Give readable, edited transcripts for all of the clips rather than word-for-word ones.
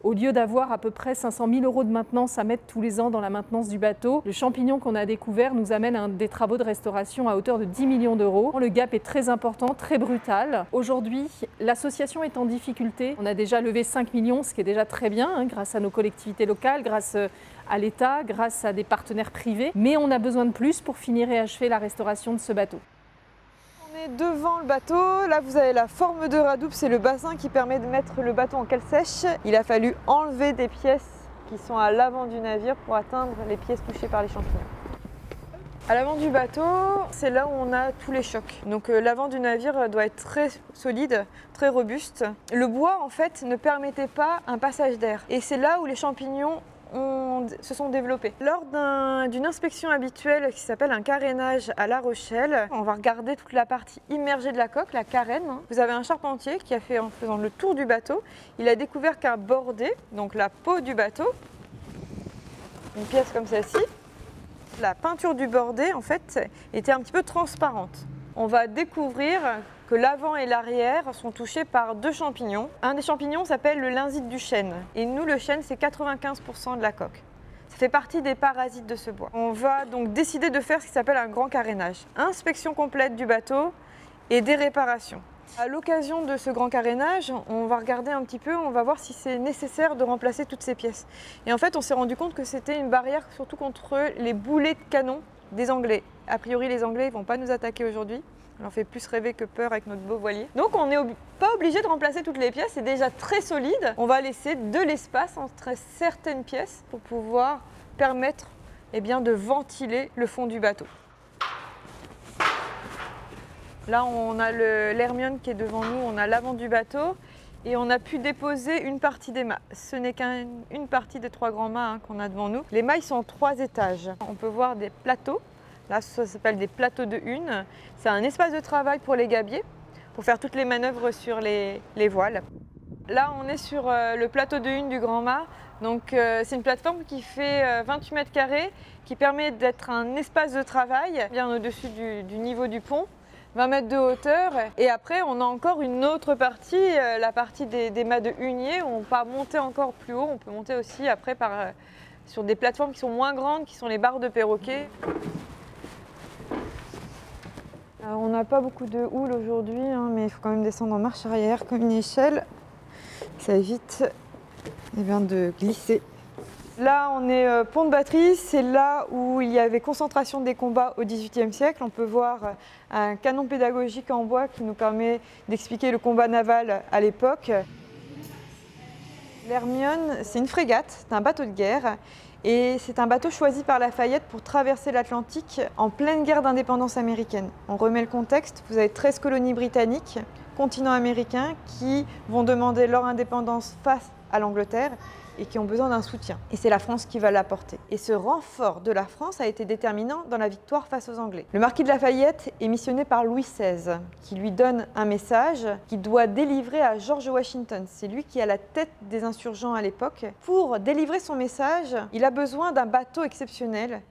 Au lieu d'avoir à peu près 500 000 € de maintenance à mettre tous les ans dans la maintenance du bateau, le champignon qu'on a découvert nous amène à des travaux de restauration à hauteur de 10 millions d'euros. Le gap est très important, très brutal. Aujourd'hui, l'association est en difficulté. On a déjà levé 5 millions, ce qui est déjà très bien, grâce à nos collectivités locales, grâce à l'État, grâce à des partenaires privés. Mais on a besoin de plus pour finir et achever la restauration de ce bateau. On est devant le bateau, là vous avez la forme de radoub, c'est le bassin qui permet de mettre le bateau en cale sèche. Il a fallu enlever des pièces qui sont à l'avant du navire pour atteindre les pièces touchées par les champignons. À l'avant du bateau, c'est là où on a tous les chocs. Donc l'avant du navire doit être très solide, très robuste. Le bois en fait ne permettait pas un passage d'air et c'est là où les champignons se sont développés. Lors d'une inspection habituelle qui s'appelle un carénage à La Rochelle, on va regarder toute la partie immergée de la coque, la carène. Vous avez un charpentier qui a fait, en faisant le tour du bateau, il a découvert qu'un bordé, donc la peau du bateau, une pièce comme celle-ci, la peinture du bordé en fait était un petit peu transparente. On va découvrir que l'avant et l'arrière sont touchés par deux champignons. Un des champignons s'appelle le lynzite du chêne. Et nous, le chêne, c'est 95% de la coque. Ça fait partie des parasites de ce bois. On va donc décider de faire ce qui s'appelle un grand carénage. Inspection complète du bateau et des réparations. À l'occasion de ce grand carénage, on va regarder un petit peu, on va voir si c'est nécessaire de remplacer toutes ces pièces. Et en fait, on s'est rendu compte que c'était une barrière surtout contre les boulets de canon des Anglais. A priori, les Anglais ne vont pas nous attaquer aujourd'hui. On leur fait plus rêver que peur avec notre beau voilier. Donc on n'est pas obligé de remplacer toutes les pièces, c'est déjà très solide. On va laisser de l'espace entre certaines pièces pour pouvoir permettre de ventiler le fond du bateau. Là on a l'Hermione qui est devant nous, on a l'avant du bateau et on a pu déposer une partie des mâts. Ce n'est qu'une partie des trois grands mâts qu'on a devant nous. Les mailles sont en 3 étages. On peut voir des plateaux. Là, ça s'appelle des plateaux de hune. C'est un espace de travail pour les gabiers, pour faire toutes les manœuvres sur les voiles. Là, on est sur le plateau de hune du grand mât. Donc, c'est une plateforme qui fait 28 mètres carrés, qui permet d'être un espace de travail bien au-dessus du niveau du pont, 20 mètres de hauteur. Et après, on a encore une autre partie, la partie des mâts de hunier, où on peut monter encore plus haut. On peut monter aussi après sur des plateformes qui sont moins grandes, qui sont les barres de perroquet. Alors, on n'a pas beaucoup de houle aujourd'hui, mais il faut quand même descendre en marche arrière comme une échelle. Ça évite de glisser. Là, on est pont de batterie, c'est là où il y avait concentration des combats au XVIIIe siècle. On peut voir un canon pédagogique en bois qui nous permet d'expliquer le combat naval à l'époque. L'Hermione, c'est une frégate, c'est un bateau de guerre. Et c'est un bateau choisi par Lafayette pour traverser l'Atlantique en pleine guerre d'indépendance américaine. On remet le contexte, vous avez 13 colonies britanniques, continent américain, qui vont demander leur indépendance face à l'Angleterre et qui ont besoin d'un soutien. Et c'est la France qui va l'apporter. Et ce renfort de la France a été déterminant dans la victoire face aux Anglais. Le marquis de Lafayette est missionné par Louis XVI, qui lui donne un message qu'il doit délivrer à George Washington. C'est lui qui est à la tête des insurgents à l'époque. Pour délivrer son message, il a besoin d'un bateau exceptionnel.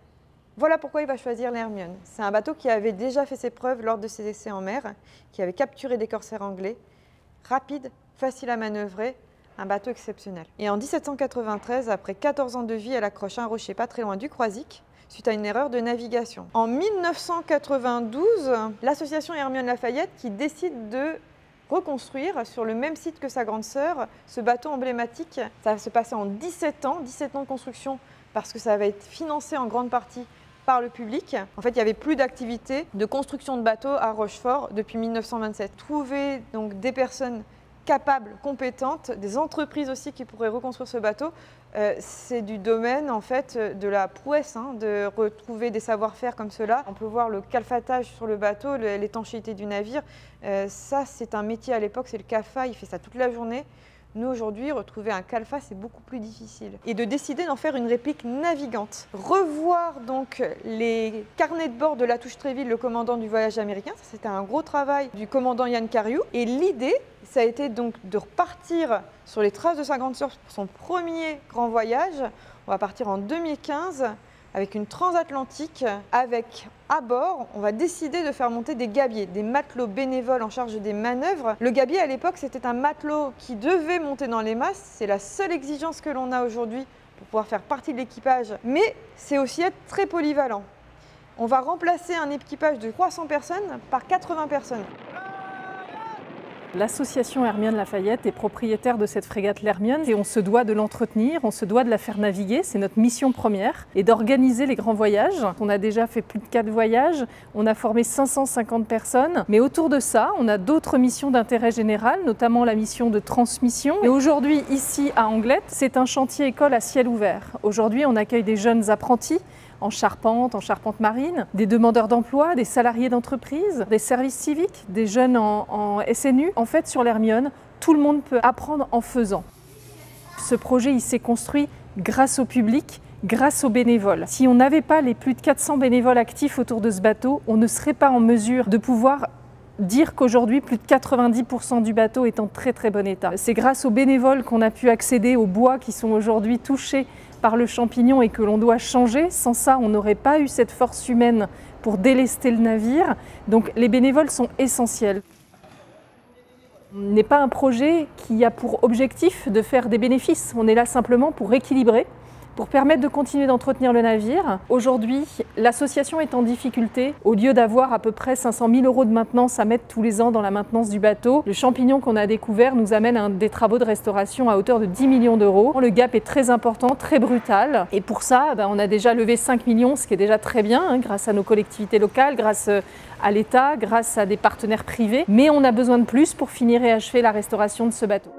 Voilà pourquoi il va choisir l'Hermione. C'est un bateau qui avait déjà fait ses preuves lors de ses essais en mer, qui avait capturé des corsaires anglais, rapide, facile à manœuvrer, un bateau exceptionnel. Et en 1793, après 14 ans de vie, elle accroche un rocher pas très loin du Croisic, suite à une erreur de navigation. En 1992, l'association Hermione Lafayette qui décide de reconstruire sur le même site que sa grande sœur ce bateau emblématique. Ça va se passer en 17 ans de construction parce que ça va être financé en grande partie par le public. En fait, il n'y avait plus d'activité de construction de bateaux à Rochefort depuis 1927. Trouver donc des personnes capables, compétentes, des entreprises aussi qui pourraient reconstruire ce bateau, c'est du domaine en fait de la prouesse, de retrouver des savoir-faire comme cela. On peut voir le calfatage sur le bateau, l'étanchéité du navire. Ça, c'est un métier à l'époque, c'est le CAFA, il fait ça toute la journée. Nous, aujourd'hui, retrouver un calfa, c'est beaucoup plus difficile. Et de décider d'en faire une réplique navigante. Revoir donc les carnets de bord de Latouche-Tréville, le commandant du voyage américain. Ça, c'était un gros travail du commandant Yann Cariou. Et l'idée, ça a été donc de repartir sur les traces de sa grande sœur pour son premier grand voyage. On va partir en 2015 avec une transatlantique, avec à bord, on va décider de faire monter des gabiers, des matelots bénévoles en charge des manœuvres. Le gabier à l'époque, c'était un matelot qui devait monter dans les masses. C'est la seule exigence que l'on a aujourd'hui pour pouvoir faire partie de l'équipage, mais c'est aussi être très polyvalent. On va remplacer un équipage de 300 personnes par 80 personnes. L'association Hermione Lafayette est propriétaire de cette frégate l'Hermione et on se doit de l'entretenir, on se doit de la faire naviguer, c'est notre mission première, et d'organiser les grands voyages. On a déjà fait plus de 4 voyages, on a formé 550 personnes, mais autour de ça, on a d'autres missions d'intérêt général, notamment la mission de transmission. Et aujourd'hui, ici à Anglet, c'est un chantier école à ciel ouvert. Aujourd'hui, on accueille des jeunes apprentis en charpente marine, des demandeurs d'emploi, des salariés d'entreprise, des services civiques, des jeunes en SNU. En fait, sur l'Hermione, tout le monde peut apprendre en faisant. Ce projet, il s'est construit grâce au public, grâce aux bénévoles. Si on n'avait pas les plus de 400 bénévoles actifs autour de ce bateau, on ne serait pas en mesure de pouvoir dire qu'aujourd'hui, plus de 90% du bateau est en très très bon état. C'est grâce aux bénévoles qu'on a pu accéder aux bois qui sont aujourd'hui touchés par le champignon et que l'on doit changer. Sans ça, on n'aurait pas eu cette force humaine pour délester le navire. Donc les bénévoles sont essentiels. On n'est pas un projet qui a pour objectif de faire des bénéfices. On est là simplement pour équilibrer, pour permettre de continuer d'entretenir le navire. Aujourd'hui, l'association est en difficulté. Au lieu d'avoir à peu près 500 000 € de maintenance à mettre tous les ans dans la maintenance du bateau, le champignon qu'on a découvert nous amène à des travaux de restauration à hauteur de 10 millions d'euros. Le gap est très important, très brutal. Et pour ça, on a déjà levé 5 millions, ce qui est déjà très bien, grâce à nos collectivités locales, grâce à l'État, grâce à des partenaires privés. Mais on a besoin de plus pour finir et achever la restauration de ce bateau.